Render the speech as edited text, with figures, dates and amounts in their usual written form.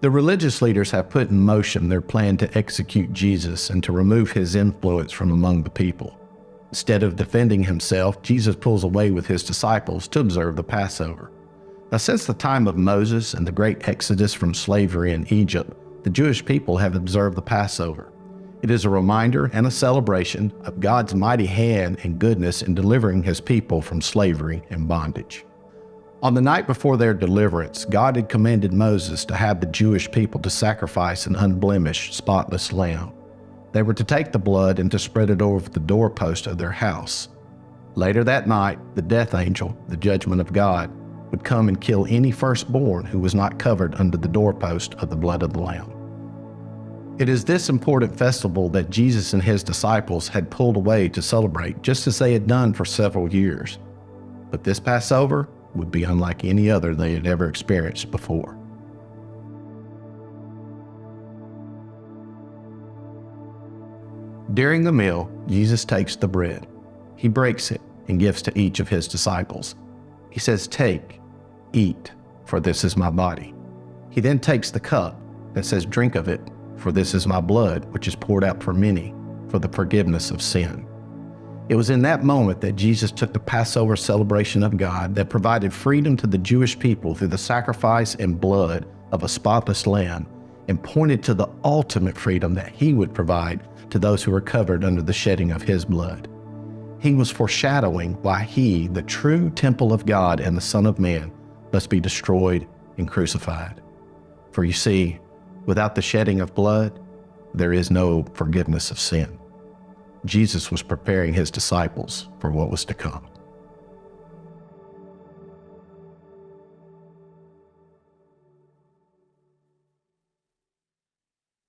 The religious leaders have put in motion their plan to execute Jesus and to remove his influence from among the people. Instead of defending himself, Jesus pulls away with his disciples to observe the Passover. Now, since the time of Moses and the great exodus from slavery in Egypt, the Jewish people have observed the Passover. It is a reminder and a celebration of God's mighty hand and goodness in delivering his people from slavery and bondage. On the night before their deliverance, God had commanded Moses to have the Jewish people to sacrifice an unblemished, spotless lamb. They were to take the blood and to spread it over the doorpost of their house. Later that night, the death angel, the judgment of God, would come and kill any firstborn who was not covered under the doorpost of the blood of the lamb. It is this important festival that Jesus and his disciples had pulled away to celebrate, just as they had done for several years. But this Passover would be unlike any other they had ever experienced before. During the meal, Jesus takes the bread. He breaks it and gives to each of his disciples. He says, "Take, eat, for this is my body." He then takes the cup that says, "Drink of it, for this is my blood, which is poured out for many, for the forgiveness of sin." It was in that moment that Jesus took the Passover celebration of God that provided freedom to the Jewish people through the sacrifice and blood of a spotless lamb, and pointed to the ultimate freedom that he would provide to those who were covered under the shedding of his blood. He was foreshadowing why he, the true temple of God and the Son of Man, must be destroyed and crucified. For you see, without the shedding of blood, there is no forgiveness of sin. Jesus was preparing his disciples for what was to come.